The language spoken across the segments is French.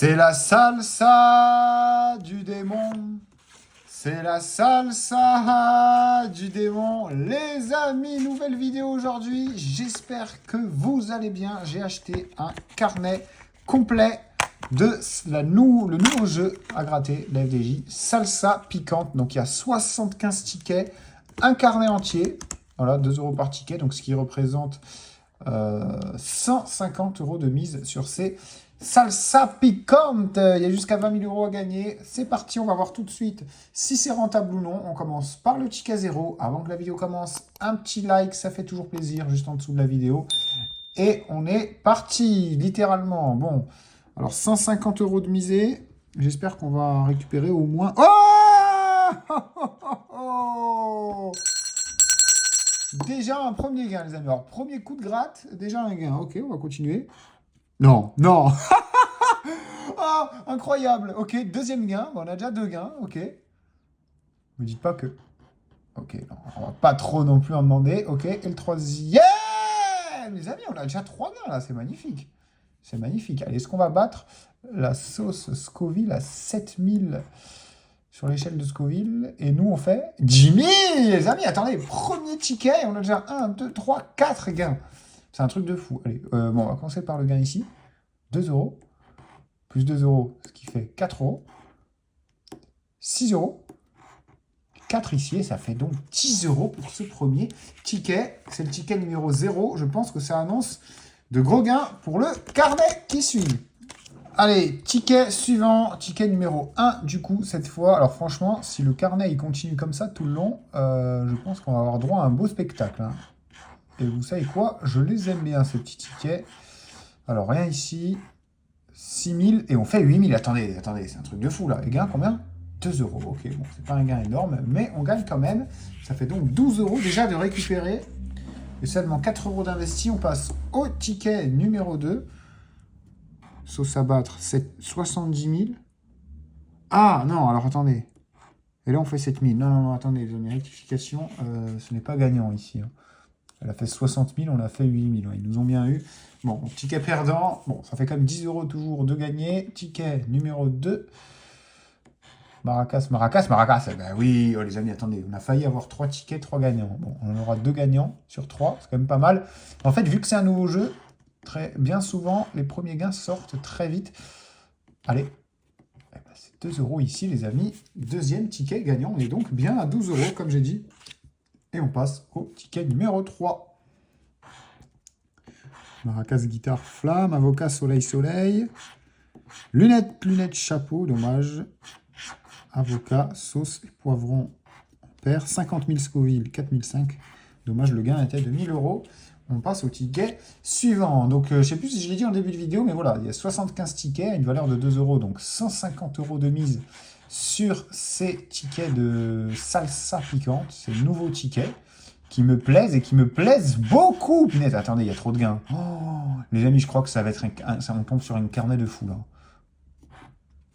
C'est la salsa du démon. C'est la salsa du démon. Les amis, nouvelle vidéo aujourd'hui. J'espère que vous allez bien. J'ai acheté un carnet complet de le nouveau jeu à gratter, la FDJ, Salsa Piquante. Donc il y a 75 tickets, un carnet entier. Voilà, 2 € par ticket, donc ce qui représente 150 € de mise sur ces Salsa Piquante. Il y a jusqu'à 20 000 € à gagner. C'est parti, on va voir tout de suite si c'est rentable ou non. On commence par le ticket 0. Avant que la vidéo commence, un petit like, ça fait toujours plaisir, juste en dessous de la vidéo. Et on est parti, littéralement. Bon, alors 150 € de misée. J'espère qu'on va récupérer au moins... Oh déjà un premier gain, les amis. Alors, premier coup de gratte, déjà un gain. Ok, on va continuer. Non, non. Ah, incroyable. Ok, deuxième gain. Bon, on a déjà 2 gains. Ok. Me dites pas que... Ok, non, on va pas trop non plus en demander. Ok, et le troisième. Les amis, on a déjà 3 gains, là. C'est magnifique. C'est magnifique. Allez, est-ce qu'on va battre la sauce Scoville à 7000 sur l'échelle de Scoville? Et nous, on fait 10 000, les amis. Attendez, premier ticket. Et on a déjà 1, 2, 3, 4 gains. C'est un truc de fou. Allez, bon, on va commencer par le gain ici. 2 €. Plus 2 €, ce qui fait 4 €. 6 €. 4 ici, et ça fait donc 10 € pour ce premier ticket. C'est le ticket numéro 0. Je pense que ça annonce de gros gains pour le carnet qui suit. Allez, ticket suivant, ticket numéro 1 du coup, cette fois. Alors franchement, si le carnet il continue comme ça tout le long, je pense qu'on va avoir droit à un beau spectacle. Hein. Et vous savez quoi? Je les aime bien, ces petits tickets. Alors, rien ici. 6 000 et on fait 8 000. Attendez, c'est un truc de fou là. Et gain combien? 2 €. Ok, bon, c'est pas un gain énorme, mais on gagne quand même. Ça fait donc 12 € déjà de récupérer. Et seulement 4 € d'investi. On passe au ticket numéro 2. Sauce à battre, 70 000. Ah non, alors attendez. Et là, on fait 7 000. Non, attendez, les rectifications, ce n'est pas gagnant ici. Hein. Elle a fait 60 000, on a fait 8 000. Ils nous ont bien eu. Bon, ticket perdant. Bon, ça fait quand même 10 € toujours de gagner. Ticket numéro 2. Maracas. Eh ben oui, oh les amis, attendez. On a failli avoir 3 tickets, 3 gagnants. Bon, on en aura 2 gagnants sur 3. C'est quand même pas mal. En fait, vu que c'est un nouveau jeu, bien souvent, les premiers gains sortent très vite. Allez. Eh ben, c'est 2 € ici, les amis. Deuxième ticket gagnant. On est donc bien à 12 €, comme j'ai dit. Et on passe au ticket numéro 3. Maracas, guitare, flamme. Avocat, soleil. Lunettes, chapeau, dommage. Avocat, sauce et poivron. On perd 50 000 Scoville, 4 500. Dommage, le gain était de 1 000 €. On passe au ticket suivant. Donc, je ne sais plus si je l'ai dit en début de vidéo, mais voilà, il y a 75 tickets à une valeur de 2 €. Donc, 150 € de mise sur ces tickets de salsa piquante. Ces nouveaux tickets qui me plaisent et qui me plaisent beaucoup. Punaise, attendez, il y a trop de gains. Oh, les amis, je crois que ça va être on tombe sur une carnet de fou là.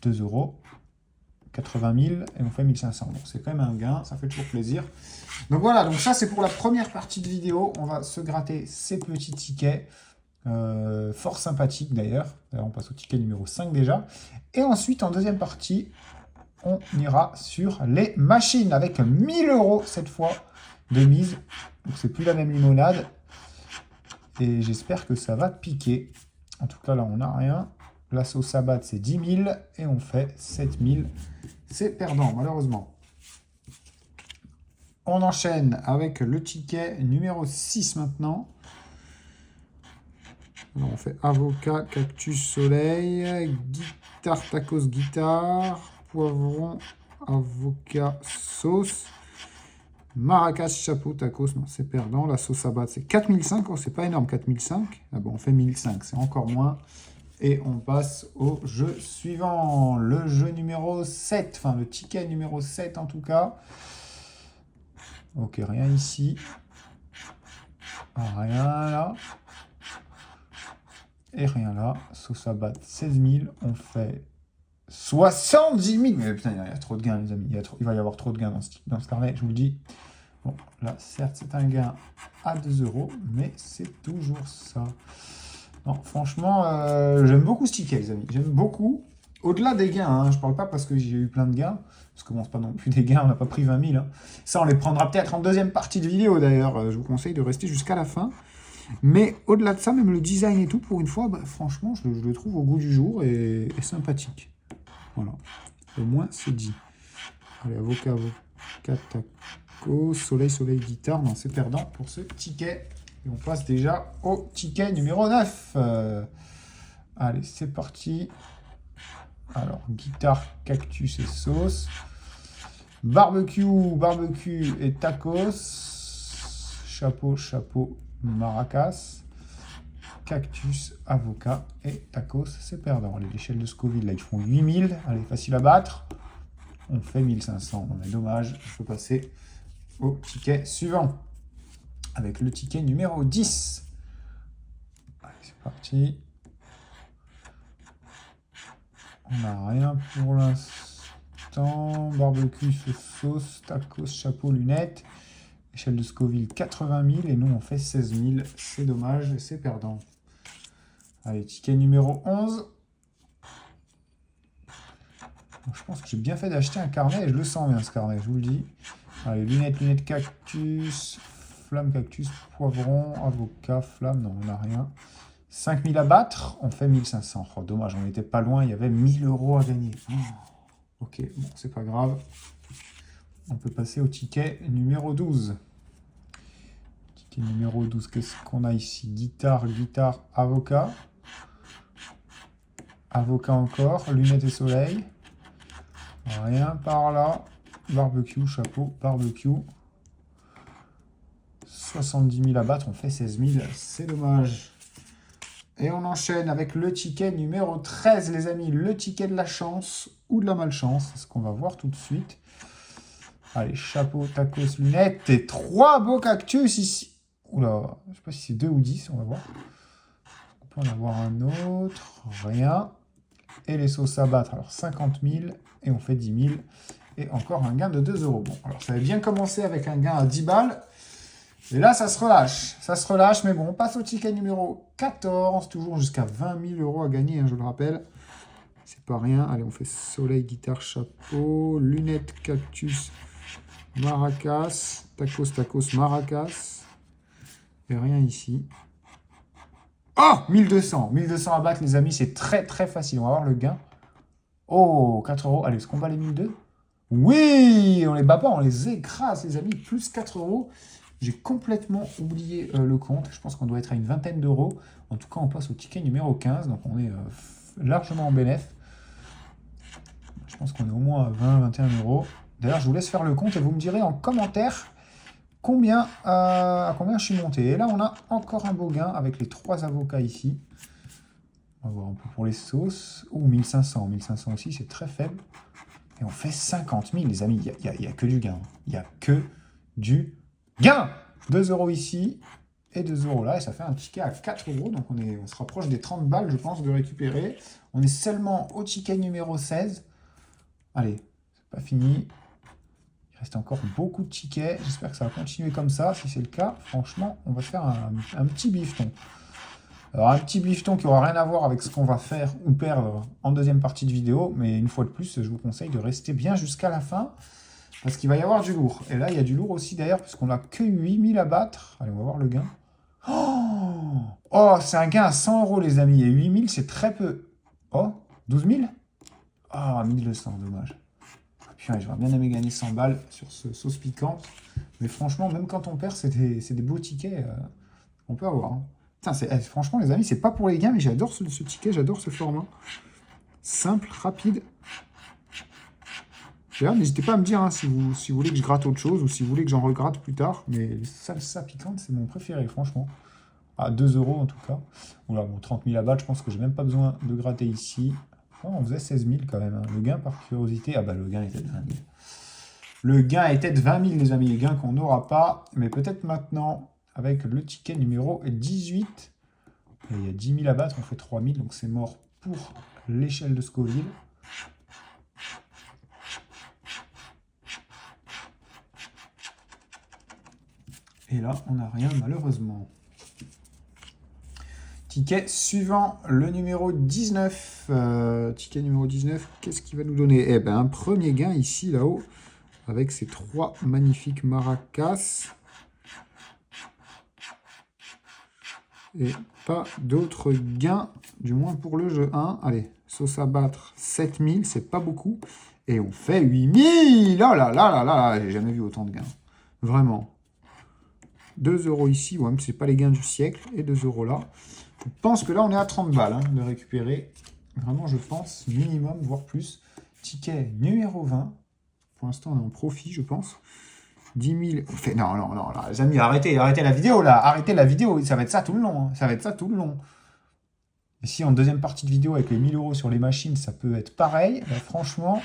2 €, 80 000 et on fait 1 500. Donc c'est quand même un gain, ça fait toujours plaisir. Donc voilà, donc ça c'est pour la première partie de vidéo. On va se gratter ces petits tickets. Fort sympathiques d'ailleurs. D'ailleurs, on passe au ticket numéro 5 déjà. Et ensuite, en deuxième partie, on ira sur les machines avec 1 000 € cette fois de mise. Donc c'est plus la même limonade. Et j'espère que ça va piquer. En tout cas, là, on n'a rien. La sauce à battre, c'est 10 000. Et on fait 7 000. C'est perdant, malheureusement. On enchaîne avec le ticket numéro 6 maintenant. Alors, on fait avocat, cactus, soleil, guitare, tacos, guitare, poivron, avocat, sauce. Maracas, chapeau, tacos, non, c'est perdant. La sauce à battre, c'est 4 500. Oh, c'est pas énorme, 4 500. Ah bon, on fait 1 500, c'est encore moins. Et on passe au jeu suivant. Le jeu numéro 7. Enfin, le ticket numéro 7 en tout cas. Ok, rien ici. Rien là. Et rien là. Sauce à battre, 16 000. On fait 70 000. Mais putain, il y a trop de gains, les amis. Il va y avoir trop de gains dans ce carnet, je vous le dis. Bon, là, certes, c'est un gain à 2 €, mais c'est toujours ça. Non, franchement, j'aime beaucoup ce ticket, les amis. J'aime beaucoup. Au-delà des gains, hein, je parle pas parce que j'ai eu plein de gains, parce que bon, c'est pas non plus des gains, on n'a pas pris 20 000. Hein. Ça, on les prendra peut-être en deuxième partie de vidéo d'ailleurs. Je vous conseille de rester jusqu'à la fin. Mais au-delà de ça, même le design et tout, pour une fois, bah, franchement, je le trouve au goût du jour et sympathique. Voilà. Au moins, c'est dit. Allez, avocat, taco, soleil, guitare. Non, c'est perdant pour ce ticket. Et on passe déjà au ticket numéro 9. Allez, c'est parti. Alors, guitare, cactus et sauce. Barbecue et tacos. Chapeau, maracas. Cactus, avocat et tacos, c'est perdant. Allez, l'échelle de Scoville, là, ils font 8000. Allez, facile à battre. On fait 1500. On est dommage. Je peux passer au ticket suivant. Avec le ticket numéro 10. Allez, c'est parti. On n'a rien pour l'instant. Barbecue, sauce, tacos, chapeau, lunettes. Échelle de Scoville, 80 000. Et nous, on fait 16 000. C'est dommage et c'est perdant. Allez, ticket numéro 11. Je pense que j'ai bien fait d'acheter un carnet et je le sens bien ce carnet, je vous le dis. Allez, lunettes cactus, flamme cactus, poivron, avocat, flamme, non, on n'a rien. 5000 à battre, on fait 1500. Oh, dommage, on n'était pas loin, il y avait 1000 € à gagner. Oh, ok, bon, c'est pas grave. On peut passer au ticket numéro 12. Ticket numéro 12, qu'est-ce qu'on a ici? Guitare, avocat. Avocat encore, lunettes et soleil. Rien par là. Barbecue, chapeau, barbecue. 70 000 à battre, on fait 16 000. C'est dommage. Et on enchaîne avec le ticket numéro 13, les amis. Le ticket de la chance ou de la malchance. C'est ce qu'on va voir tout de suite. Allez, chapeau, tacos, lunettes. Et 3 beaux cactus ici. Oula, je ne sais pas si c'est 2 ou 10, on va voir. On peut en avoir un autre. Rien. Et les sauces à battre, alors 50 000. Et on fait 10 000. Et encore un gain de 2 €. Bon, alors ça avait bien commencé avec un gain à 10 balles. Et là, ça se relâche. Ça se relâche, mais bon, on passe au ticket numéro 14. Toujours jusqu'à 20 000 € à gagner, hein, je le rappelle. C'est pas rien. Allez, on fait soleil, guitare, chapeau, lunettes, cactus, maracas, tacos, maracas. Et rien ici. Oh 1200. 1200 à battre, les amis, c'est très très facile. On va voir le gain. Oh, 4 €. Allez, est-ce qu'on bat les 1200? Oui, on les bat pas, on les écrase, les amis. Plus 4 €. J'ai complètement oublié le compte. Je pense qu'on doit être à une vingtaine d'euros. En tout cas, on passe au ticket numéro 15. Donc, on est largement en bénéf. Je pense qu'on est au moins à 20, 21 €. D'ailleurs, je vous laisse faire le compte et vous me direz en commentaire à combien je suis monté. Et là, on a encore un beau gain avec les 3 avocats ici. On va voir un peu pour les sauces. Oh, 1500. 1500 aussi, c'est très faible. Et on fait 50 000, les amis. Il n'y a que du gain. Il n'y a que du gain. 2 € ici et 2 € là. Et ça fait un ticket à 4 €. Donc on se rapproche des 30 balles, je pense, de récupérer. On est seulement au ticket numéro 16. Allez, c'est pas fini. Il reste encore beaucoup de tickets. J'espère que ça va continuer comme ça. Si c'est le cas, franchement, on va faire un petit bifton. Alors, un petit bifton qui n'aura rien à voir avec ce qu'on va faire ou perdre en deuxième partie de vidéo. Mais une fois de plus, je vous conseille de rester bien jusqu'à la fin. Parce qu'il va y avoir du lourd. Et là, il y a du lourd aussi d'ailleurs, puisqu'on n'a que 8000 à battre. Allez, on va voir le gain. Oh, c'est un gain à 100 € les amis. Et 8000, c'est très peu. Oh, 12 000. Ah, 1200, dommage. Putain, j'aurais bien aimé gagner 100 balles sur ce sauce piquante. Mais franchement, même quand on perd, c'est des beaux tickets. On peut avoir. Hein. Putain, franchement, les amis, c'est pas pour les gains, mais j'adore ce ticket, j'adore ce format. Simple, rapide. D'ailleurs, n'hésitez pas à me dire hein, si vous voulez que je gratte autre chose ou si vous voulez que j'en regratte plus tard. Mais salsa piquante, c'est mon préféré, franchement. À 2 € en tout cas. Voilà, bon, 30 000 à battre, je pense que j'ai même pas besoin de gratter ici. Oh, on faisait 16 000 quand même. Hein. Le gain, par curiosité, ah bah le gain était de 20 000. Le gain était de 20 000, les amis. Les gains qu'on n'aura pas, mais peut-être maintenant, avec le ticket numéro 18. Et il y a 10 000 à battre, on fait 3 000, donc c'est mort pour l'échelle de Scoville. Et là, on n'a rien, malheureusement. Ticket suivant, le numéro 19. Ticket numéro 19, qu'est-ce qu'il va nous donner? Eh ben, un premier gain ici, là-haut, avec ces 3 magnifiques maracas. Et pas d'autres gains, du moins pour le jeu 1. Allez, sauce à battre, 7000, c'est pas beaucoup. Et on fait 8000. Oh là là là là, j'ai jamais vu autant de gains. Vraiment. 2 euros ici, ouais, mais c'est pas les gains du siècle. Et 2 euros là. Je pense que là, on est à 30 balles hein, de récupérer. Vraiment, je pense, minimum, voire plus. Ticket numéro 20. Pour l'instant, on est en profit, je pense. 10 000. Fait... Non, non, non, là, les amis, arrêtez la vidéo, là. Arrêtez la vidéo. Ça va être ça tout le long. Hein. Ça va être ça tout le long. Et si en deuxième partie de vidéo, avec les 1000 euros sur les machines, ça peut être pareil, ben, franchement,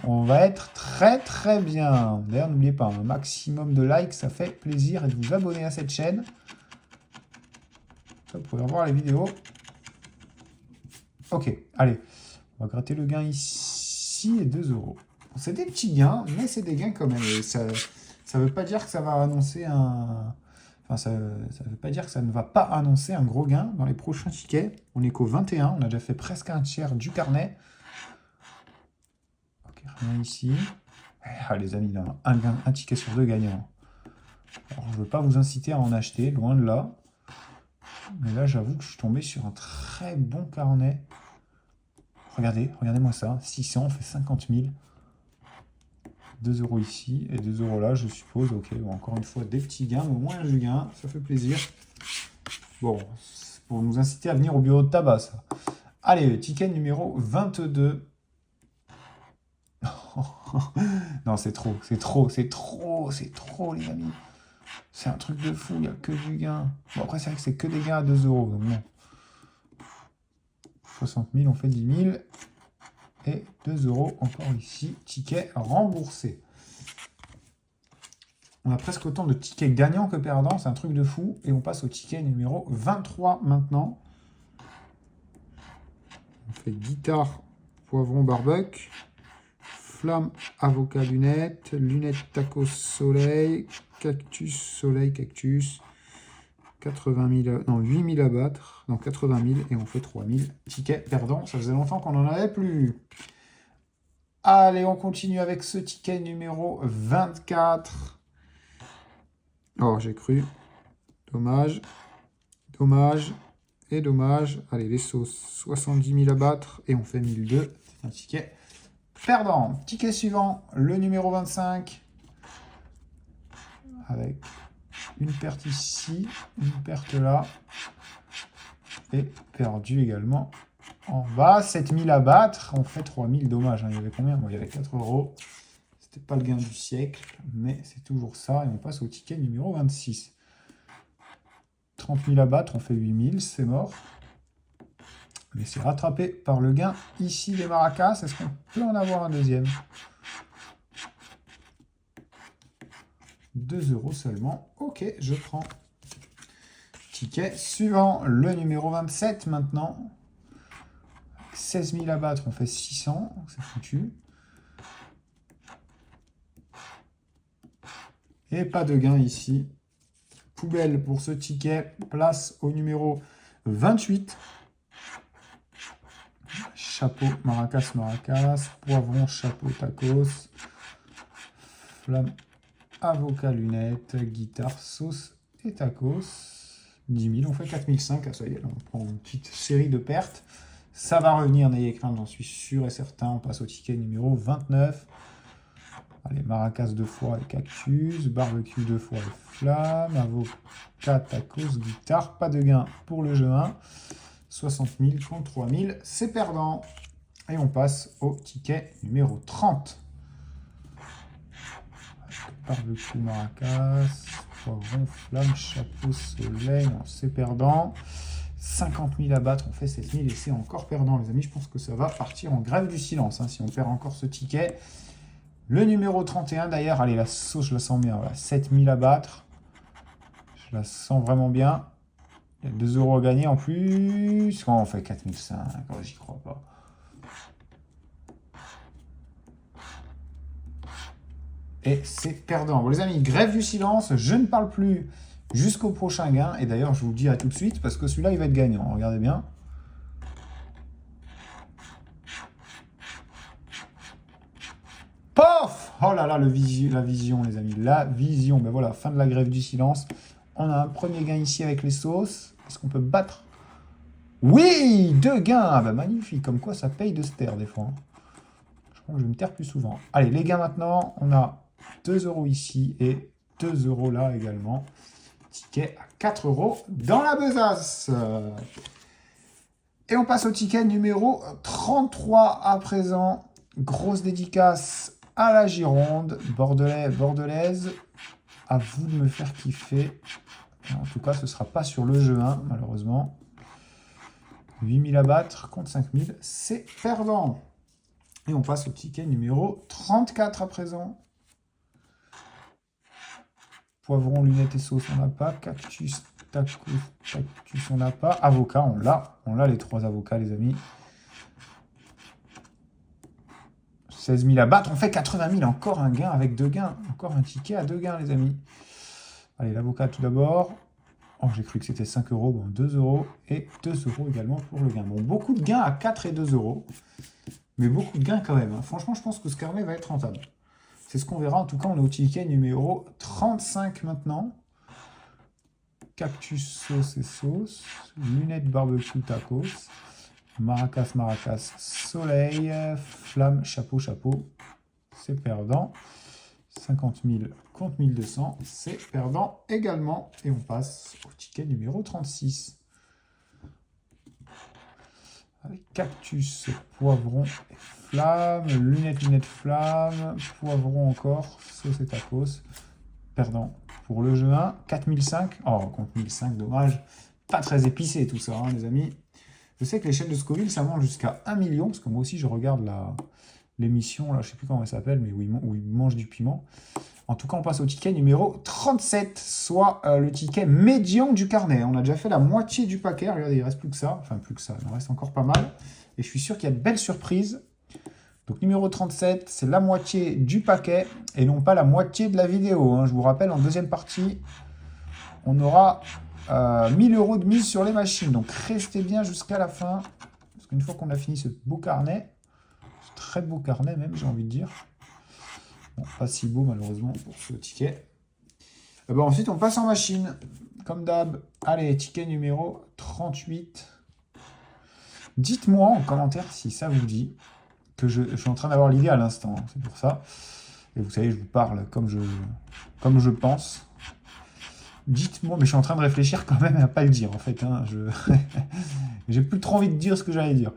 on va être très, très bien. D'ailleurs, n'oubliez pas, un maximum de likes, ça fait plaisir. Et de vous abonner à cette chaîne. Vous pouvez revoir les vidéos. Ok, allez. On va gratter le gain ici et 2 euros. C'est des petits gains, mais c'est des gains quand même. Et ça ne veut pas dire que ça va annoncer un... Enfin, ça ne veut pas dire que ça ne va pas annoncer un gros gain dans les prochains tickets. On est qu'au 21, on a déjà fait presque un tiers du carnet. Ok, rien ici. Ah, les amis, là, un ticket sur 2 gagnants. Alors, je ne veux pas vous inciter à en acheter, loin de là. Mais là, j'avoue que je suis tombé sur un très bon carnet. Regardez-moi ça. 600, on fait 50 000. 2 euros ici et 2 euros là, je suppose. Ok, bon, encore une fois, des petits gains, mais au moins du gain, ça fait plaisir. Bon, pour nous inciter à venir au bureau de tabac, ça. Allez, ticket numéro 22. Non, c'est trop, les amis. C'est un truc de fou, il n'y a que du gain. Bon, après, c'est vrai que c'est que des gains à 2 euros, donc bon. 60 000, on fait 10 000. Et 2 euros encore ici, ticket remboursé. On a presque autant de tickets gagnants que perdants, c'est un truc de fou. Et on passe au ticket numéro 23 maintenant. On fait guitare, poivron, barbecue, flamme, avocat, lunettes, lunettes, tacos, soleil, cactus, soleil, cactus. 80 000, non, 8 000 à battre, donc 80 000 et on fait 3 000. Ticket perdant, ça faisait longtemps qu'on n'en avait plus. Allez, on continue avec ce ticket numéro 24. Oh, j'ai cru. Dommage. Dommage. Et dommage. Allez, les sauces. 70 000 à battre. Et on fait 1002. C'est un ticket perdant. Ticket suivant. Le numéro 25. Avec une perte ici. Une perte là. Et perdu également en bas. 7 000 à battre. On fait 3 000. Dommage. Hein. Il y avait combien? Bon, il y avait 4 euros. C'était pas le gain du siècle. Mais c'est toujours ça. Et on passe au ticket numéro 26. 30 000 à battre, on fait 8 000, c'est mort. Mais c'est rattrapé par le gain ici des maracas. Est-ce qu'on peut en avoir un deuxième? 2 euros seulement. Ok, je prends. Ticket suivant, le numéro 27 maintenant. 16 000 à battre, on fait 600. C'est foutu. Et pas de gain ici. Poubelle pour ce ticket. Place au numéro 28. Chapeau, maracas, maracas. Poivron, chapeau, tacos. Flamme, avocat, lunettes. Guitare, sauce et tacos. 10 000, on fait 4 500. Ah, ça y est, là, on prend une petite série de pertes. Ça va revenir, n'ayez crainte, j'en suis sûr et certain. On passe au ticket numéro 29. Allez, maracas 2 fois et cactus, barbecue 2 fois et flamme, avocat, tacos, guitare, pas de gain pour le jeu 1. 60 000 contre 3 000, c'est perdant. Et on passe au ticket numéro 30. Barbecue, maracas, poivron, flamme, chapeau, soleil, non, c'est perdant. 50 000 à battre, on fait 7 000 et c'est encore perdant, les amis. Je pense que ça va partir en grève du silence hein, si on perd encore ce ticket. Le numéro 31, d'ailleurs, allez, la sauce, je la sens bien. Voilà, 7 000 à battre. Je la sens vraiment bien. Il y a 2 euros à gagner en plus. Quand on fait 4 500, j'y crois pas. Et c'est perdant. Bon, les amis, grève du silence. Je ne parle plus jusqu'au prochain gain. Et d'ailleurs, je vous le dis à tout de suite, parce que celui-là, il va être gagnant. Regardez bien. Pof! Oh là là, la vision, les amis. La vision. Ben voilà, fin de la grève du silence. On a un premier gain ici avec les sauces. Est-ce qu'on peut battre? Oui! 2 gains! Ah ben magnifique. Comme quoi, ça paye de se taire des fois. Je crois que je vais me taire plus souvent. Allez, les gains maintenant. On a 2 € ici et 2 € là également. Ticket à 4 € dans la besace. Et on passe au ticket numéro 33 à présent. Grosse dédicace à la Gironde, bordelaise. À vous de me faire kiffer. En tout cas, ce ne sera pas sur le jeu 1, malheureusement. 8000 à battre contre 5000, c'est perdant. Et on passe au ticket numéro 34 à présent. Poivron, lunettes et sauce, on n'a pas. Cactus, tacos, cactus, on n'a pas. Avocat, on l'a. On l'a les 3 avocats, les amis. 16 000 à battre, on fait 80 000, encore un gain avec 2 gains. Encore un ticket à 2 gains, les amis. Allez, l'avocat tout d'abord. Oh, j'ai cru que c'était 5 €, bon, 2 € et 2 € également pour le gain. Bon, beaucoup de gains à 4 et 2 €, mais beaucoup de gains quand même. Hein. Franchement, je pense que ce carnet va être rentable. C'est ce qu'on verra. En tout cas, on est au ticket numéro 35 maintenant. Cactus, sauce et sauce. Lunettes, barbecue, tacos. Maracas, soleil, flamme, chapeau. C'est perdant. 50 000 contre 1200, c'est perdant également. Et on passe au ticket numéro 36. Avec cactus, poivron et flamme. Lunettes, flamme. Poivron encore. Sauce et tacos. Perdant pour le jeu 1. 4005. Oh, contre 1005, dommage. Pas très épicé tout ça, hein, les amis. Je sais que l'échelle de Scoville, ça mange jusqu'à 1 million, parce que moi aussi, je regarde l'émission, là, je ne sais plus comment elle s'appelle, mais où il mange du piment. En tout cas, on passe au ticket numéro 37, soit le ticket médian du carnet. On a déjà fait la moitié du paquet. Regardez, il ne reste plus que ça. Enfin, plus que ça, il en reste encore pas mal. Et je suis sûr qu'il y a de belles surprises. Donc, numéro 37, c'est la moitié du paquet et non pas la moitié de la vidéo. Hein. Je vous rappelle, en deuxième partie, on aura 1000 € de mise sur les machines. Donc, restez bien jusqu'à la fin. Parce qu'une fois qu'on a fini ce beau carnet, ce très beau carnet même, j'ai envie de dire. Bon, pas si beau malheureusement pour ce ticket. Et ben, ensuite, on passe en machine. Comme d'hab. Allez, ticket numéro 38. Dites-moi en commentaire si ça vous dit. Que je suis en train d'avoir l'idée à l'instant, c'est pour ça. Et vous savez, je vous parle comme je pense. Dites-moi, mais je suis en train de réfléchir quand même à pas le dire, en fait. Hein, j'ai plus trop envie de dire ce que j'allais dire.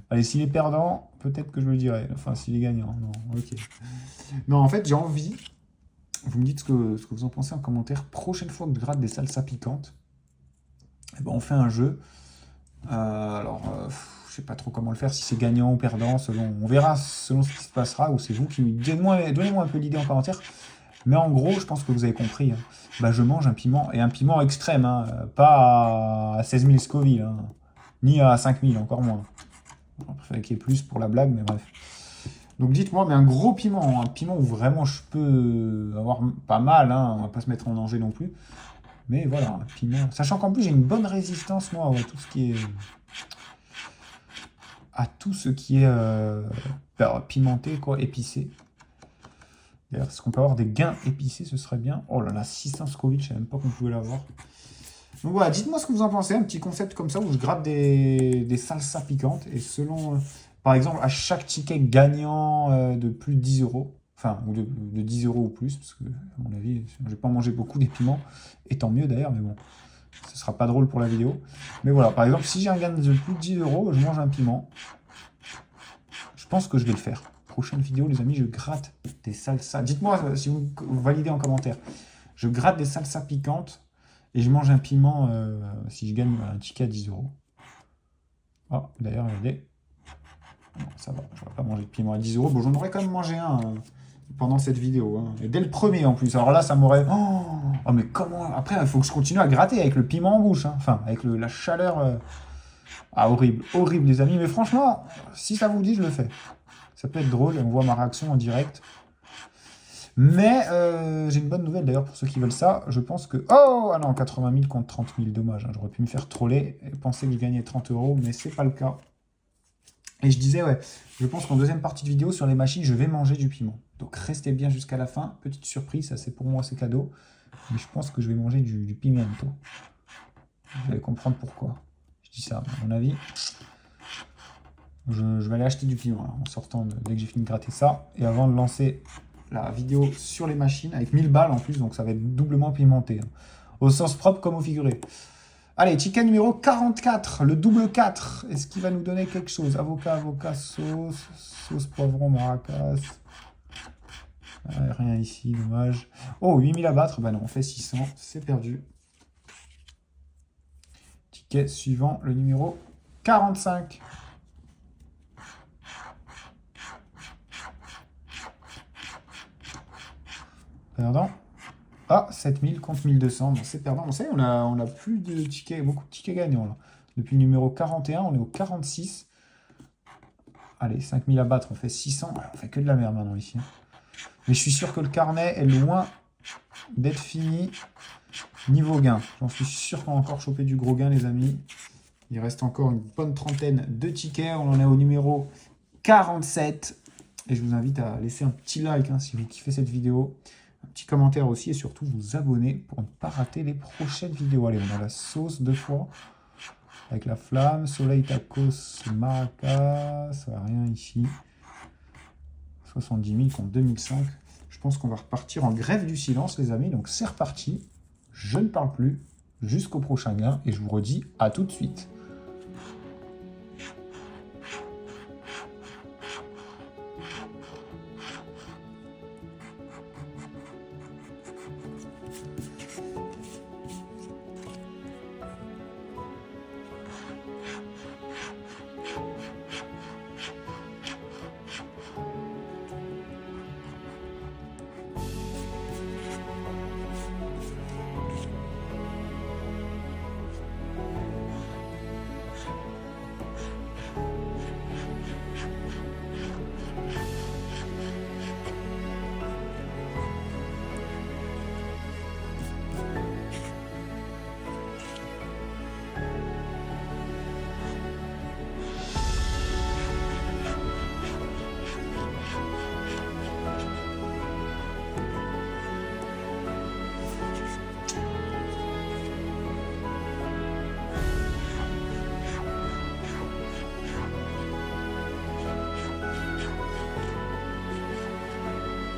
Allez, s'il est perdant, peut-être que je le dirai. Enfin, s'il est gagnant, non, ok. Non, en fait, j'ai envie. Vous me dites ce que vous en pensez en commentaire. Prochaine fois que je gratte des salsas piquantes, eh ben, on fait un jeu. Je sais pas trop comment le faire, si c'est gagnant ou perdant, on verra selon ce qui se passera, ou c'est vous qui donnez-moi un peu l'idée en commentaire. Mais en gros, je pense que vous avez compris. Hein. Bah, je mange un piment, et un piment extrême, hein, pas à 16 000 Scoville, hein, ni à 5 000, encore moins. Je préfère qu'il y ait plus pour la blague, mais bref. Donc dites-moi, mais un gros piment, un piment où vraiment je peux avoir pas mal, hein, on va pas se mettre en danger non plus. Mais voilà, un piment. Sachant qu'en plus, j'ai une bonne résistance, moi, à tout ce qui est... pimenté, quoi, épicé. D'ailleurs, est-ce qu'on peut avoir des gains épicés, ce serait bien. Oh là là, 600 Scoville, je ne savais même pas qu'on pouvait l'avoir. Donc voilà, dites-moi ce que vous en pensez, un petit concept comme ça, où je gratte des salsas piquantes, et selon, par exemple, à chaque ticket gagnant de plus de 10 €, enfin, ou de 10 € ou plus, parce que, à mon avis, je ne vais pas manger beaucoup des piments, et tant mieux d'ailleurs, mais bon, ce sera pas drôle pour la vidéo. Mais voilà, par exemple, si j'ai un gain de plus de 10 €, je mange un piment. Je pense que je vais le faire. Prochaine vidéo, les amis, je gratte des salsas. Dites-moi si vous validez en commentaire. Je gratte des salsas piquantes et je mange un piment si je gagne un ticket à 10 €. Oh, d'ailleurs, regardez. Non, ça va, je ne vais pas manger de piment à 10 €. Bon, j'en aurais quand même mangé un pendant cette vidéo. Hein. Et dès le premier en plus. Alors là, ça m'aurait... Oh, mais comment... Après, il faut que je continue à gratter avec le piment en bouche. Hein. Enfin, avec la chaleur... Ah, horrible. Horrible, les amis. Mais franchement, si ça vous dit, je le fais. Ça peut être drôle. On voit ma réaction en direct. Mais j'ai une bonne nouvelle d'ailleurs pour ceux qui veulent ça. Je pense que... Oh! Ah non, 80 000 contre 30 000, dommage. Hein. J'aurais pu me faire troller et penser que je gagnais 30 euros, mais c'est pas le cas. Et je disais, ouais, je pense qu'en deuxième partie de vidéo sur les machines, je vais manger du piment. Donc restez bien jusqu'à la fin. Petite surprise, ça c'est pour moi, c'est cadeau. Mais je pense que je vais manger du pimiento. Vous allez comprendre pourquoi. Je dis ça, à mon avis. Je vais aller acheter du piment là, en sortant dès que j'ai fini de gratter ça. Et avant de lancer la vidéo sur les machines, avec 1000 balles en plus, donc ça va être doublement pimenté. Hein. Au sens propre comme au figuré. Allez, ticket numéro 44, le double 4. Est-ce qu'il va nous donner quelque chose? Avocat, sauce, sauce poivron, maracas. Rien ici, dommage. Oh, 8000 à battre. Bah non, on fait 600, c'est perdu. Ticket suivant, le numéro 45. Perdant. Ah, 7000 contre 1200. Bon, c'est perdant. Vous savez, on a plus de tickets, beaucoup de tickets gagnants là. Depuis le numéro 41, on est au 46. Allez, 5000 à battre, on fait 600. On fait que de la merde maintenant ici. Mais je suis sûr que le carnet est loin d'être fini. Niveau gain, j'en suis sûr qu'on va encore choper du gros gain, les amis. Il reste encore une bonne trentaine de tickets. On en est au numéro 47. Et je vous invite à laisser un petit like hein, si vous kiffez cette vidéo. Un petit commentaire aussi et surtout vous abonner pour ne pas rater les prochaines vidéos. Allez, on a la sauce 2 fois. Avec la flamme, soleil, tacos, maracas. Ça va rien ici. 70 000 contre 2005. Je pense qu'on va repartir en grève du silence, les amis. Donc c'est reparti. Je ne parle plus jusqu'au prochain gain. Et je vous redis à tout de suite.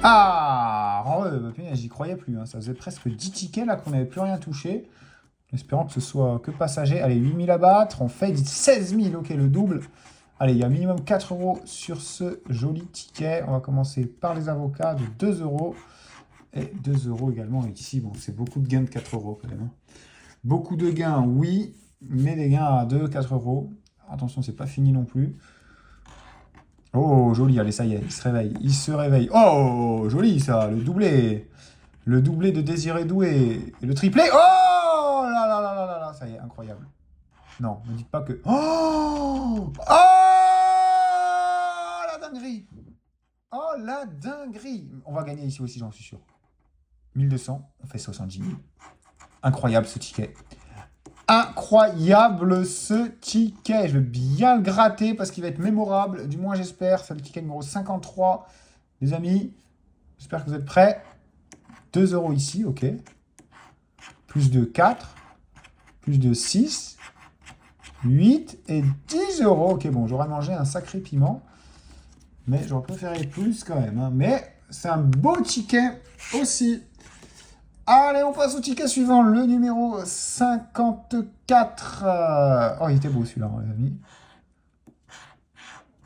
Ah, j'y croyais plus. Hein. Ça faisait presque 10 tickets là qu'on n'avait plus rien touché. Espérant que ce soit que passager. Allez, 8000 à battre. On fait 16 000. Ok, le double. Allez, il y a minimum 4 euros sur ce joli ticket. On va commencer par les avocats de 2 euros. Et 2 euros également ici. Bon, c'est beaucoup de gains de 4 euros quand même. Hein. Beaucoup de gains, oui. Mais des gains à 2, 4 euros. Attention, c'est pas fini non plus. Oh, joli, allez, ça y est, il se réveille. Il se réveille. Oh, joli, ça, le doublé. Le doublé de Désiré Doué. Et le triplé. Oh là là là là là là, ça y est, incroyable. Non, ne dites pas que... Oh oh la dinguerie. Oh, la dinguerie. On va gagner ici aussi, j'en suis sûr. 1200, on fait 70 000. Incroyable, ce ticket. Incroyable ce ticket. Je vais bien le gratter parce qu'il va être mémorable. Du moins, j'espère. C'est le ticket numéro 53. Les amis, j'espère que vous êtes prêts. 2 euros ici, ok. Plus de 4. Plus de 6. 8 et 10 euros. Ok, bon, j'aurais mangé un sacré piment. Mais j'aurais préféré plus quand même. Hein. Mais c'est un beau ticket aussi. Allez, on passe au ticket suivant, le numéro 54. Oh, il était beau celui-là, les amis.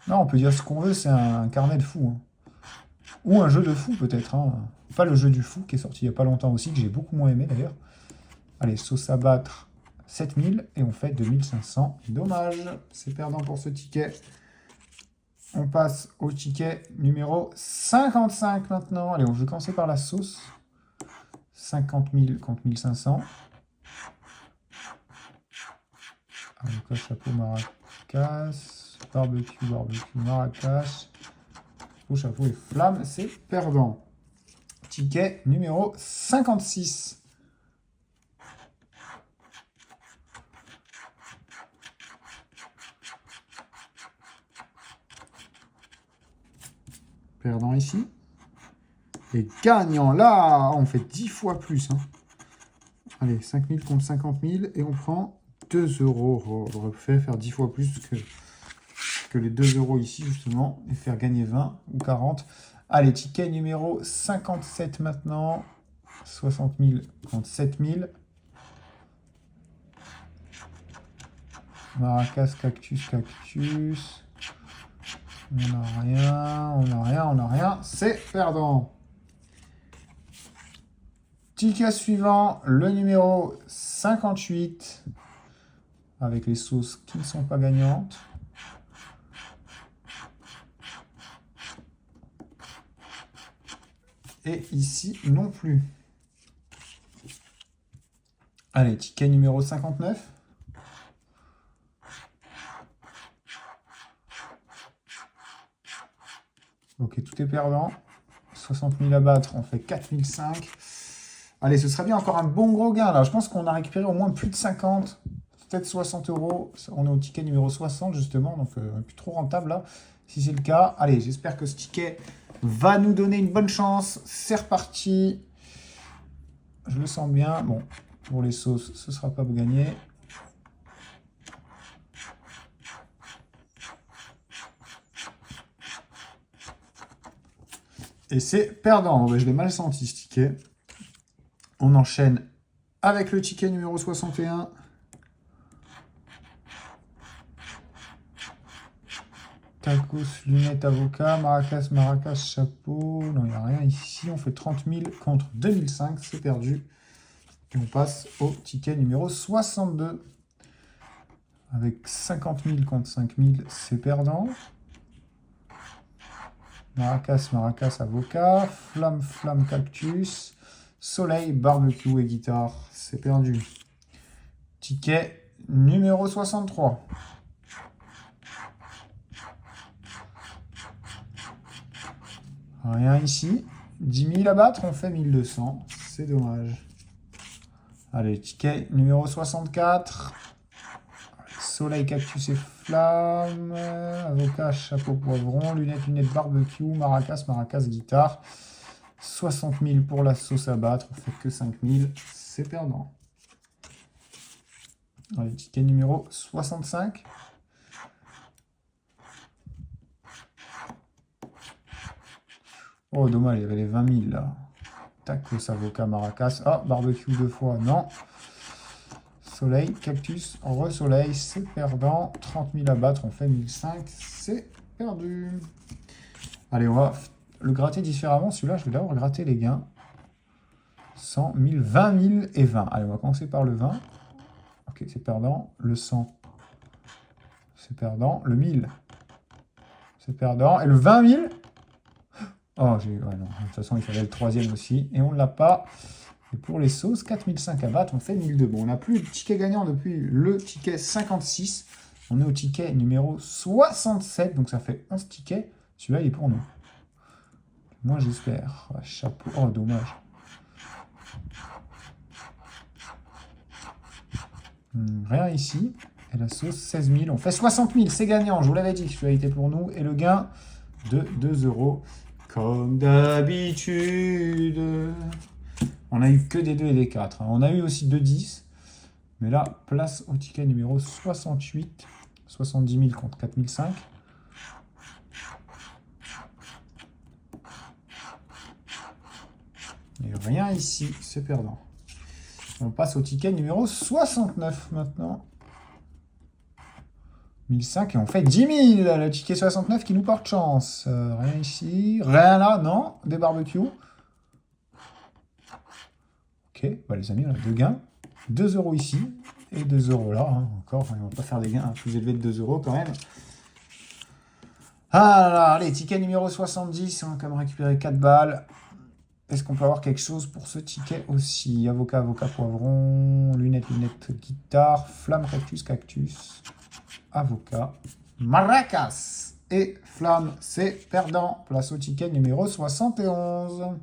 Non, on peut dire ce qu'on veut, c'est un carnet de fou. Hein. Ou un jeu de fou, peut-être. Hein. Pas le jeu du fou, qui est sorti il n'y a pas longtemps aussi, que j'ai beaucoup moins aimé d'ailleurs. Allez, sauce à battre, 7000, et on fait 2500. Dommage, c'est perdant pour ce ticket. On passe au ticket numéro 55 maintenant. Allez, je vais commencer par la sauce. 50 000 contre 1500. Avocat, chapeau, maracas. Barbecue, maracas. Chapeau et flamme, c'est perdant. Ticket numéro 56. Perdant ici. Et gagnant là, on fait 10 fois plus. Hein. Allez, 5 000 contre 50 000 et on prend 2 euros. On aurait fait faire 10 fois plus que les 2 euros ici, justement, et faire gagner 20 ou 40. Allez, ticket numéro 57 maintenant. 60 000 contre 7 000. Maracas, cactus, cactus. On n'a rien, on n'a rien, on n'a rien. C'est perdant. Ticket suivant, le numéro 58. Avec les sauces qui ne sont pas gagnantes. Et ici non plus. Allez, ticket numéro 59. Ok, tout est perdant. 60 000 à battre, on fait 4 500. Allez, ce serait bien encore un bon gros gain là. Je pense qu'on a récupéré au moins plus de 50, peut-être 60 euros. On est au ticket numéro 60 justement, donc plus trop rentable là. Si c'est le cas, allez, j'espère que ce ticket va nous donner une bonne chance. C'est reparti. Je le sens bien. Bon, pour les sauces, ce ne sera pas gagné. Et c'est perdant. Bon, ben, je l'ai mal senti ce ticket. On enchaîne avec le ticket numéro 61. Tacos, lunettes, avocat, maracas, maracas, chapeau. Non, il n'y a rien ici. On fait 30 000 contre 2005. C'est perdu. Et on passe au ticket numéro 62. Avec 50 000 contre 5 000, c'est perdant. Maracas, maracas, avocat. Flamme, flamme, cactus. Soleil, barbecue et guitare, c'est perdu. Ticket numéro 63. Rien ici. 10 000 à battre, on fait 1200. C'est dommage. Allez, ticket numéro 64. Soleil, cactus et flamme. Avocat, chapeau, poivron. Lunettes, lunettes, barbecue. Maracas, maracas, guitare. 60 000 pour la sauce à battre. On fait que 5 000. C'est perdant. Allez, ticket numéro 65. Oh, dommage, il y avait les 20 000 là. Tacos, avocat, maracas. Ah, barbecue 2 fois, non. Soleil, cactus, re-soleil, c'est perdant. 30 000 à battre, on fait 1005, c'est perdu. Allez, on va le gratter différemment. Celui-là, je vais d'abord gratter les gains. 100 000, 20 000 et 20. Allez, on va commencer par le 20. Ok, c'est perdant. Le 100, c'est perdant. Le 1000, c'est perdant. Et le 20 000, oh, ouais, non. De toute façon, il fallait le troisième aussi. Et on ne l'a pas. Et pour les sauces, 4005 à battre, on fait 1002. Bon, on n'a plus de ticket gagnant depuis le ticket 56. On est au ticket numéro 67. Donc, ça fait 11 tickets. Celui-là, il est pour nous. Moi, j'espère. Ah, chapeau. Oh, dommage. Rien ici. Et la sauce, 16 000. On fait 60 000. C'est gagnant. Je vous l'avais dit que celui-là était pour nous. Et le gain de 2 euros. Comme d'habitude. On a eu que des 2 et des 4. On a eu aussi 2 10. Mais là, place au ticket numéro 68. 70 000 contre 4 500. Et rien ici, c'est perdant. On passe au ticket numéro 69 maintenant. 1005 et on fait 10 000. Le ticket 69 qui nous porte chance. Rien ici. Rien là, non. Des barbecues. Ok, bah les amis, on a 2 gains. 2 euros ici et 2 euros là. Hein. Encore, on ne va pas faire des gains plus élevés de 2 euros quand même. Ah là, allez, ticket numéro 70. On a quand même récupéré 4 balles. Est-ce qu'on peut avoir quelque chose pour ce ticket aussi? Avocat, avocat, poivron. Lunettes, lunettes, guitare. Flamme, cactus, cactus. Avocat. Maracas. Et flamme, c'est perdant. Place au ticket numéro 71.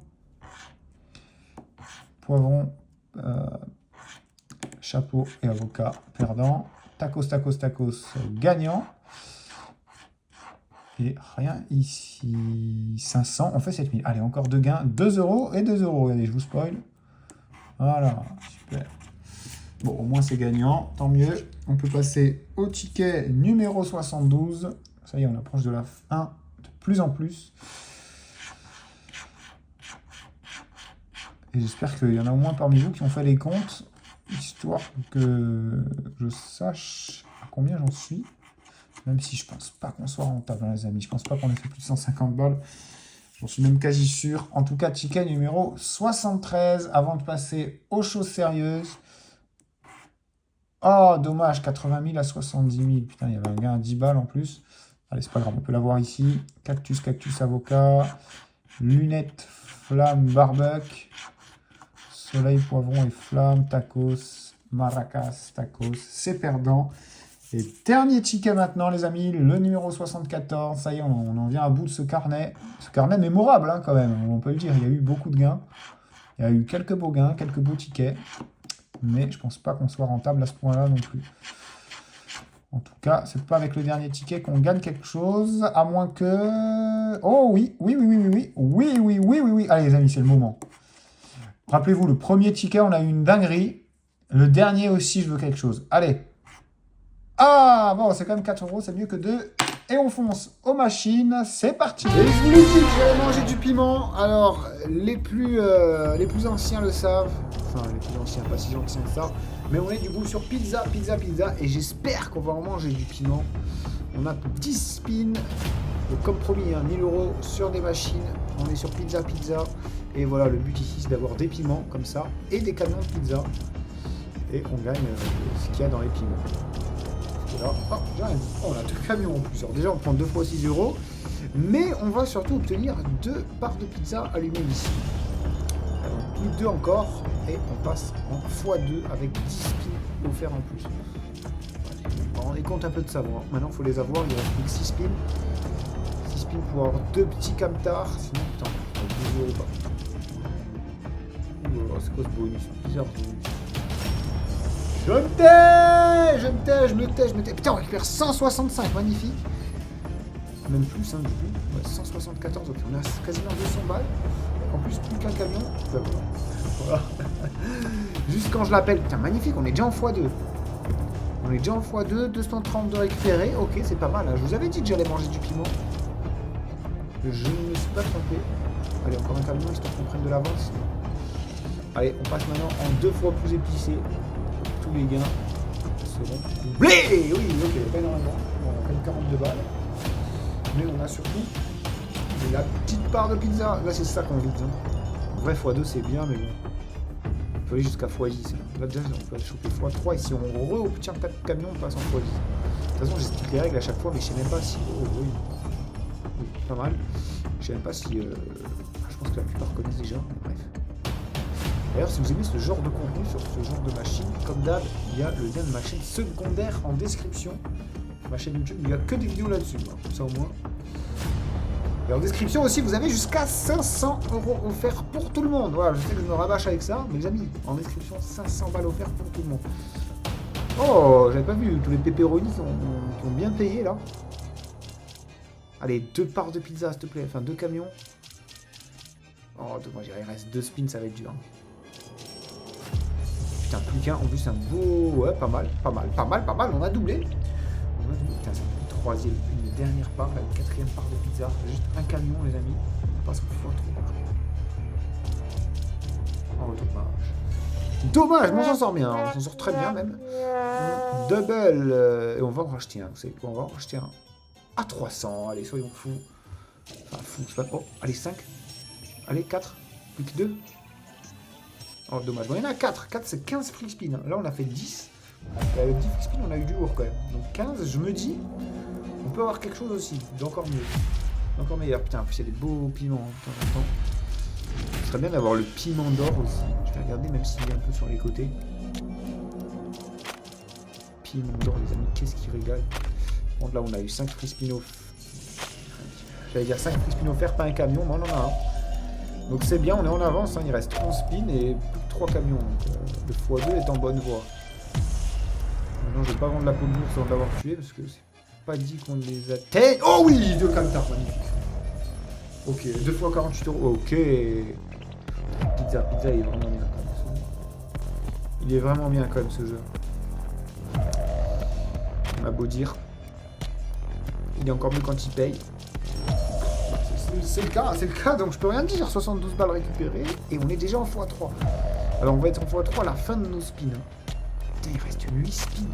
poivron, chapeau et avocat, perdant. Tacos, tacos, tacos, gagnant. Et rien ici. 500, on fait 7000. Allez, encore 2 gains. 2 euros et 2 euros. Allez, je vous spoil. Voilà, super. Bon, au moins c'est gagnant, tant mieux. On peut passer au ticket numéro 72. Ça y est, on approche de la fin de plus en plus. Et j'espère qu'il y en a au moins parmi vous qui ont fait les comptes, histoire que je sache à combien j'en suis. Même si je pense pas qu'on soit rentable, hein, les amis. Je pense pas qu'on ait fait plus de 150 balles. J'en suis même quasi sûr. En tout cas, ticket numéro 73, avant de passer aux choses sérieuses. Oh, dommage, 80 000 à 70 000. Putain, il y avait un gain à 10 balles en plus. Allez, c'est pas grave, on peut l'avoir ici. Cactus, cactus, avocat. Lunettes, flamme, barbecue. Soleil, poivron et flamme. Tacos, maracas, tacos. C'est perdant. Et dernier ticket maintenant, les amis. Le numéro 74. Ça y est, on en vient à bout de ce carnet. Ce carnet mémorable, hein, quand même. On peut le dire, il y a eu beaucoup de gains. Il y a eu quelques beaux gains, quelques beaux tickets. Mais je pense pas qu'on soit rentable à ce point-là non plus. En tout cas, c'est pas avec le dernier ticket qu'on gagne quelque chose, à moins que... Oh oui, oui, oui, oui, oui, oui, oui, oui, oui, oui, oui. Allez les amis, c'est le moment. Rappelez-vous, le premier ticket, on a eu une dinguerie. Le dernier aussi, je veux quelque chose. Allez. Ah, bon, c'est quand même 4 euros, c'est mieux que 2. Et on fonce aux machines, c'est parti. Et je vous l'ai dit que j'allais manger du piment. Alors, les plus anciens le savent. Enfin, les plus anciens, pas si anciens que ça. Mais on est du coup sur pizza, pizza, pizza. Et j'espère qu'on va en manger du piment. On a 10 spins. Donc, comme promis, hein, 1000 euros sur des machines. On est sur pizza, pizza. Et voilà, le but ici, c'est d'avoir des piments comme ça. Et des camions de pizza. Et on gagne ce qu'il y a dans les piments. Là, oh, j'ai rien dit. Oh, on a 2 camions en plus. Alors déjà, on prend 2 fois 6 euros. Mais on va surtout obtenir 2 parts de pizza allumées ici. Alors, plus 2 encore. Et on passe en x2 avec 10 spins offerts en plus. On est compte un peu de savoir. Maintenant, il faut les avoir. Il reste plus que 6 spins. 6 spins pour avoir 2 petits camtars. Sinon, putain, 12 euros pas. Oh, c'est quoi ce bonus? Bizarre ce bonus. Je me tais, je me tais. Putain, on récupère 165, magnifique. Même plus, hein, du coup. Ouais, 174, donc on a quasiment 200 balles. En plus, plus qu'un camion. Ben voilà. Juste quand je l'appelle. Putain, magnifique, on est déjà en x2. On est déjà en x2, 230 de récupérer. Ok, c'est pas mal. Hein. Je vous avais dit que j'allais manger du piment. Je ne me suis pas trompé. Allez, encore un camion, histoire qu'on prenne de l'avance. Allez, on passe maintenant en 2 fois plus épicé. Tous les gains seront doublés. Oui, ok, pas énormément. On a quand même 42 balles. Mais on a surtout la petite part de pizza. Là, c'est ça qu'on vise. En vrai, x2, c'est bien, mais bon. On peut aller jusqu'à x10. Là, déjà, on peut aller choper x3. Et si on obtient 4 camions, on passe en x10. De toute façon, j'explique les règles à chaque fois, mais je sais même pas si... Oh, oui. Oui, pas mal. Je sais même pas si... Je pense que la plupart connaissent déjà, mais bref. D'ailleurs, si vous aimez ce genre de contenu sur ce genre de machine, comme d'hab, il y a le lien de ma chaîne secondaire en description. Ma chaîne YouTube, il n'y a que des vidéos là-dessus, comme ça au moins. Et en description aussi, vous avez jusqu'à 500 euros offerts pour tout le monde. Voilà, je sais que je me rabâche avec ça, mais les amis, en description, 500 balles offertes pour tout le monde. Oh, j'avais pas vu tous les pepperonis qui ont bien payé là. Allez, 2 parts de pizza, s'il te plaît, enfin 2 camions. Oh, dommage, il reste 2 spins, ça va être dur. Putain, plus qu'un, en plus un beau... Ouais, pas mal, on a doublé. Putain, c'est une troisième, une dernière part, la 4e part de pizza. Juste un camion, les amis. On passe au fois 3. Oh, dommage. Dommage, mais on s'en sort bien, on s'en sort très bien même. Double, et on va en racheter un, vous savez quoi, on va en racheter un. À 300, allez, soyons fous. Enfin, fous, je sais pas. Oh, allez, 5. Allez, 4. Plus que 2. Oh, dommage. Bon, il y en a 4. 4, c'est 15 free spin. Là, on a fait 10. Avec 10 free spin, on a eu du lourd quand même. Donc 15, je me dis, on peut avoir quelque chose aussi. D'encore mieux. Encore meilleur. Putain, en plus, il y a des beaux piments de temps en temps. Ce serait bien d'avoir le piment d'or aussi. Je vais regarder, même s'il est un peu sur les côtés. Piment d'or, les amis, qu'est-ce qui régale. Bon, là, on a eu 5 free spin offerts. J'allais dire 5 free spin offerts, pas un camion, mais on en a un. Donc c'est bien, on est en avance, hein. Il reste 11 spins et plus que 3 camions. Donc, le x2 est en bonne voie. Maintenant, je vais pas vendre la peau de l'ours avant d'avoir tué parce que c'est pas dit qu'on les atteigne. Oh oui, 2 camtars, magnifique. Ok, 2 fois 48 euros. Ok. Pizza il est vraiment bien quand même. Il est vraiment bien quand même ce jeu. On a beau dire. Il est encore mieux quand il paye. C'est le cas, donc je peux rien dire. 72 balles récupérées et on est déjà en x3. Alors on va être en x3 à la fin de nos spins. Putain, il reste 8 spins.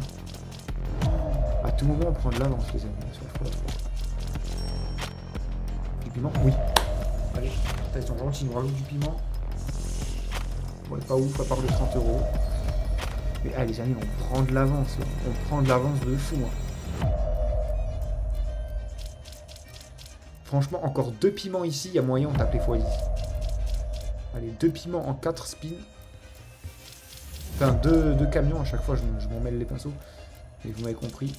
À tout moment on prend de l'avance les amis sur le x3. Du piment, oui. Allez, ils sont gentils, ils nous rajoutent du piment. Bon, pas ouf à part de 30 euros. Mais allez les amis, on prend de l'avance. On prend de l'avance de fou. Hein. Franchement, encore 2 piments ici, il y a moyen on tape les x10. Allez, 2 piments en 4 spins. Enfin, 2 camions à chaque fois, je m'en mêle les pinceaux. Et vous m'avez compris.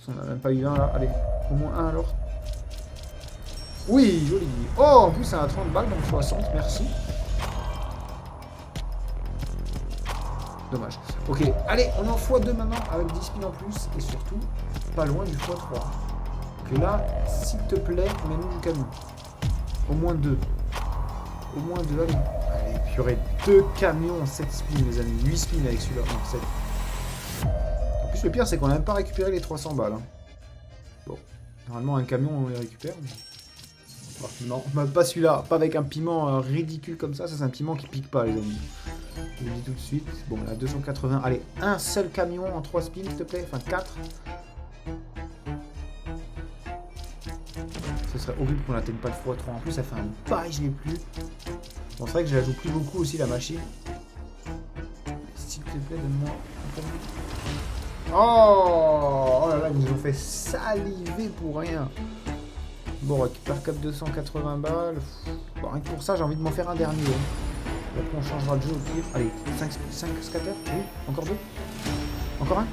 On n'a même pas eu un là. Allez, au moins un alors. Oui, joli. Oh, en plus, c'est un 30 balles, donc 60, merci. Dommage. Ok, allez, on est en x2 maintenant, avec 10 spins en plus. Et surtout, pas loin du x3. Donc là, s'il te plaît, mets-nous du camion. Au moins 2. Au moins 2, allez. Allez, puis il y aurait 2 camions en 7 spins, les amis. 8 spins avec celui-là. Non, 7. En plus, le pire, c'est qu'on n'a même pas récupéré les 300 balles. Hein. Bon, normalement, un camion, on les récupère. Mais... non, pas celui-là. Pas avec un piment ridicule comme ça. Ça, c'est un piment qui pique pas, les amis. Je le dis tout de suite. Bon, là, 280. Allez, un seul camion en 3 spins, s'il te plaît. Enfin, 4. Ce serait horrible qu'on n'atteigne pas le x3. En plus, ça fait un bail, je l'ai plus. Bon, c'est vrai que je la joue plus beaucoup aussi, la machine. S'il te plaît, donne-moi. Oh là là, ils nous ont fait saliver pour rien. Bon, on récupère 280 balles. Bon, rien que pour ça, j'ai envie de m'en faire un dernier. Après, on changera de jeu au pire. Allez, 5 scatters. Oui, encore 2. Encore un.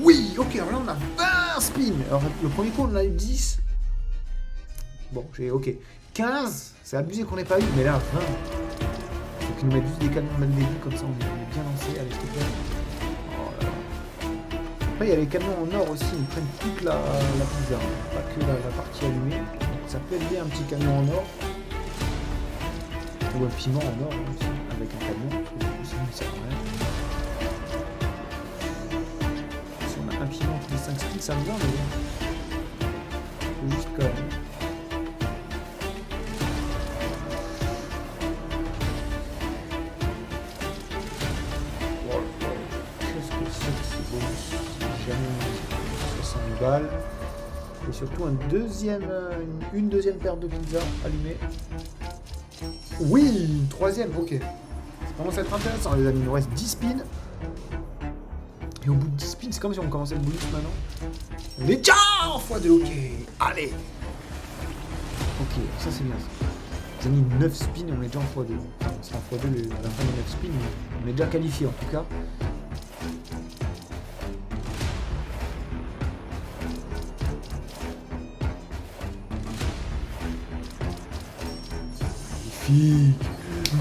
Oui, ok, alors là, on a 20 spins. Alors, le premier coup, on a eu 10. Bon, j'ai ok. 15, c'est abusé qu'on n'ait pas eu, mais là, 20. Donc ils nous mettent juste des camions de début, comme ça on est bien lancé. Allez, s'il te plaît. Oh là là. Après, il y a les camions en or aussi, ils prennent toute la pizza, pas que la partie allumée. Donc, ça peut être bien un petit camion en or. Ou un piment en or aussi, avec un camion. Ça ne sert à rien. Si on a un piment tous les 5 spins, ça me vient, mais faut juste quand même. Balles. Et surtout une deuxième paire de pizza allumée. Oui, une troisième, ok. Ça commence à être intéressant les amis, il nous reste 10 spins. Et au bout de 10 spins, c'est comme si on commençait le bonus maintenant. On est déjà en x2, ok. Allez. Ok, ça c'est bien ça. J'ai mis 9 spins et on est déjà en x2. Enfin, on sera en x2 à la fin des 9 spins, mais on est déjà qualifié en tout cas.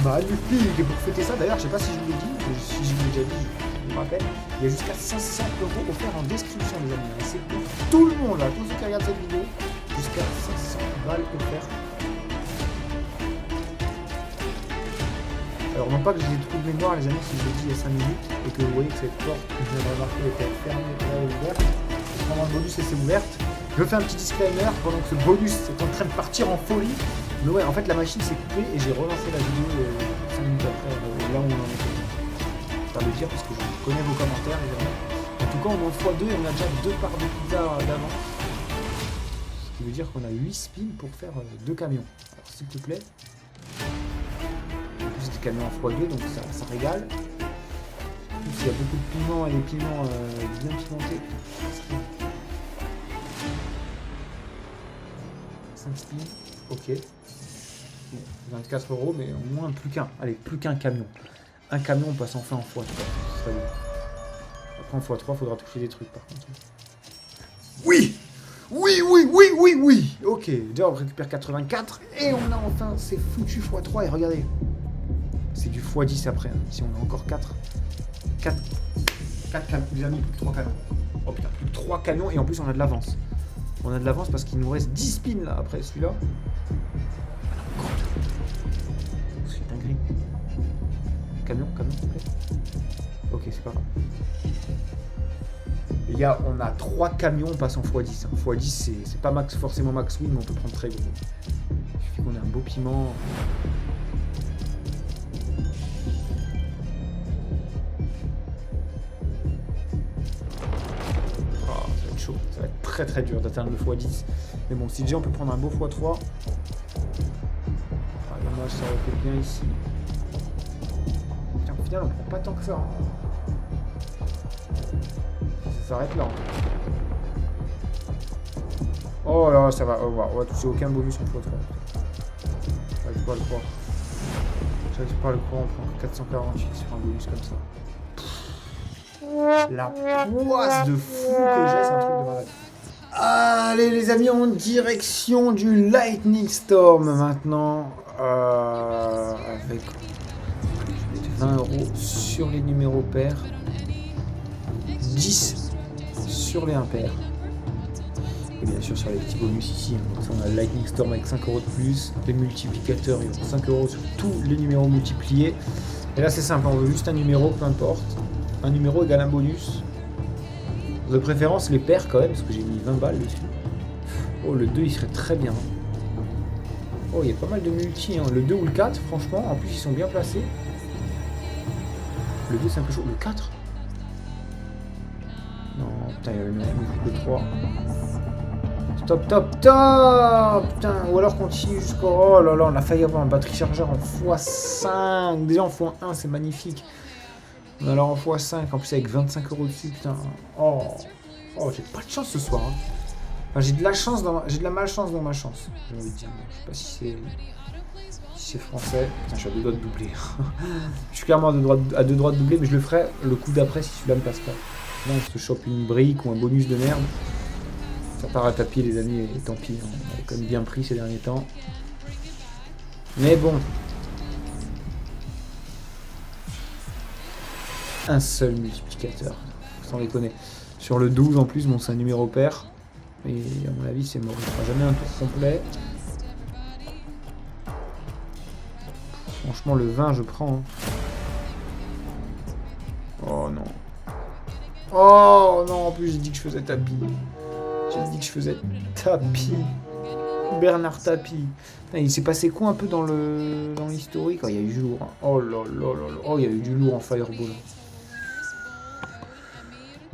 Magnifique. Et pour fêter ça, d'ailleurs, je sais pas si je vous l'ai dit, si je vous l'ai déjà dit, je me rappelle, il y a jusqu'à 500 € offerts en description, les amis. Et c'est pour tout le monde, là, tous ceux qui regardent cette vidéo, jusqu'à 500 balles offertes. Alors, non pas que j'ai trop de mémoire, les amis, si je l'ai dit il y a 5 minutes, et que vous voyez que cette porte que je viens de remarquer était fermée, là, ouverte. Pendant le bonus, elle s'est ouverte. Je fais un petit disclaimer pendant que ce bonus est en train de partir en folie. Mais ouais, en fait, la machine s'est coupée et j'ai relancé la vidéo 5 minutes après, là où on en était. Pas le dire parce que je connais vos commentaires, évidemment. En tout cas, on est en x2 et on a déjà 2 parts de pizza d'avance. Ce qui veut dire qu'on a 8 spins pour faire 2 camions. Alors, s'il te plaît. En plus, c'est des camions en x2, donc ça régale. En plus, il y a beaucoup de piments et des piments bien pimentés. 5 spins, ok. 24 €, mais au moins plus qu'un. Allez, plus qu'un camion. Un camion, on passe enfin en x3. Ce serait bien. Après en x3, il faudra toucher des trucs par contre. Oui! Oui! Ok, déjà on récupère 84 et on a enfin ces foutus x3 et regardez. C'est du x10 après. Hein. Si on a encore 4 canons, les amis, plus de 3 canons. Oh putain, plus de 3 canons et en plus on a de l'avance. On a de l'avance parce qu'il nous reste 10 spins là après celui-là. C'est une dinguerie. Camion, s'il te plaît. Ok, c'est pas grave. Les gars, on a 3 camions, on passe en x10. Hein. x10, c'est pas max, forcément max win, mais on peut prendre très gros. Il suffit qu'on ait un beau piment. Chaud. Ça va être très très dur d'atteindre le x10. Mais bon, si déjà on peut prendre un beau x3. Dommage, ça aurait été bien ici. Putain, au final, on prend pas tant que ça. Hein. Ça s'arrête là. Hein. Oh là, ça va. On va toucher aucun bonus en x3. J'arrive pas à le croire. J'arrive pas à le croire. On prend 448 sur un bonus comme ça. La poisse de fou que j'ai, c'est un truc de malade. Allez les amis, en direction du Lightning Storm maintenant. Avec 20 € sur les numéros pairs. 10 sur les impairs. Et bien sûr sur les petits bonus ici. Hein. Donc ça, on a le Lightning Storm avec 5 € de plus. Les multiplicateurs, ils ont 5 € sur tous les numéros multipliés. Et là c'est simple, on veut juste un numéro, peu importe. Un numéro égale un bonus. De préférence les pairs quand même, parce que j'ai mis 20 balles dessus. Oh, le 2 il serait très bien. Oh, il y a pas mal de multi. Hein. Le 2 ou le 4, franchement, en plus ils sont bien placés. Le 2 c'est un peu chaud. Le 4 ? Non, putain, il y avait le 3. Stop, putain. Ou alors continue jusqu'au... Oh là là, on a failli avoir un batterie chargeur en x5. Déjà en x1, c'est magnifique. Alors en x5, en plus avec 25 € dessus, putain. Oh, j'ai pas de chance ce soir. Hein. Enfin, j'ai de la chance, j'ai de la malchance dans ma chance. J'ai envie de dire. Je sais pas si c'est français. Putain, je suis à 2 doigts de doubler. Je suis clairement à 2 doigts de doubler, mais je le ferai le coup d'après si celui-là me passe pas. Là, on se chope une brique ou un bonus de merde. Ça part à tapis, les amis, et tant pis. On a quand même bien pris ces derniers temps. Mais bon. Un seul multiplicateur, sans déconner. Sur le 12 en plus, bon c'est un numéro pair. Et à mon avis c'est mort, il ne fera jamais un tour complet. Franchement le 20 je prends. Hein. Oh non. Oh non, en plus j'ai dit que je faisais tapis. Bernard Tapie. Putain, il s'est passé quoi un peu dans l'historique? Oh, il y a eu du lourd. Hein. Oh là là là là. Oh, il y a eu du lourd en Fireball.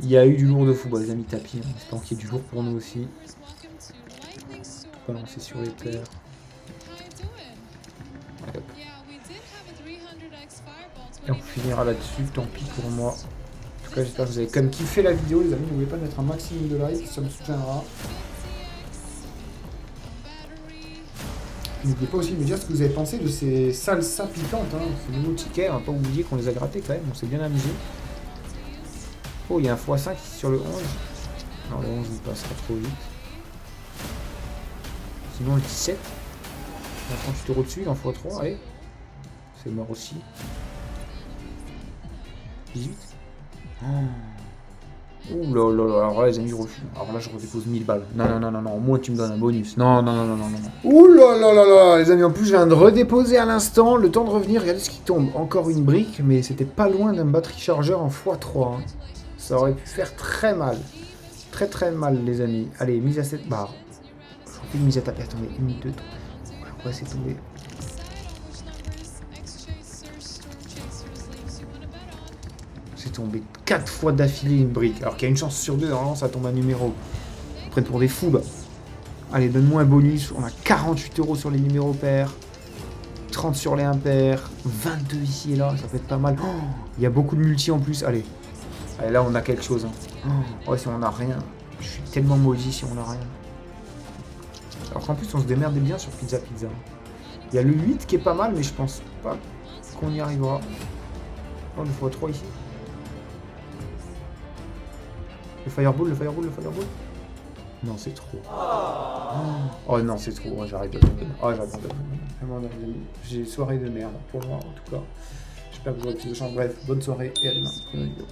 Il y a eu du lourd de fou, bah, les amis tapis. Hein. J'espère qu'il y ait du lourd pour nous aussi. On va lancer sur les terres. Ouais, et on finira là-dessus, tant pis pour moi. En tout cas, j'espère que vous avez quand même kiffé la vidéo, les amis. N'oubliez pas de mettre un maximum de likes, ça me soutiendra. N'oubliez pas aussi de me dire ce que vous avez pensé de ces salsas piquantes. Hein. Ces nouveaux tickets, on va pas oublier qu'on les a grattés quand même, on s'est bien amusé. Oh, il y a un x5 sur le 11. Non, le 11 il passera trop vite. Sinon le 17. Il y a 38 € dessus, il en x3, allez. C'est mort aussi. 18. Oh. Ouh là là là, alors là les amis je refuse. Alors là je redépose 1000 balles. Non, au moins tu me donnes un bonus. Non. Ouh là là là là, les amis, en plus je viens de redéposer à l'instant, le temps de revenir, regardez ce qui tombe. Encore une brique, mais c'était pas loin d'un batterie chargeur en x3. Hein. Ça aurait pu faire très mal. Très mal les amis. Allez, mise à 7 barres. Je refais une mise à taper, attendez, 1, 2, 3. Je vais essayer de tomber. C'est tombé 4 fois d'affilée une brique. Alors qu'il y a une chance sur 2, normalement ça tombe un numéro. Ils prennent pour des fous là. Allez, donne-moi un bonus. On a 48 € sur les numéros pairs. 30 sur les impairs. 22 ici et là, ça peut être pas mal. Oh, il y a beaucoup de multi en plus. Allez, là on a quelque chose. Hein. Oh, si on a rien. Je suis tellement maudit si on a rien. Alors qu'en plus on se démerdait bien sur Pizza. Il y a le 8 qui est pas mal, mais je pense pas qu'on y arrivera. Oh, le x3 ici. Le fireball. Non, c'est trop. Oh non, c'est trop. Oh, j'arrête de... Oh, j'abandonne. J'ai soirée de merde, pour moi en tout cas. j'espère que vous aurez kiffé le champ. Bref, bonne soirée et à demain pour une nouvelle vidéo.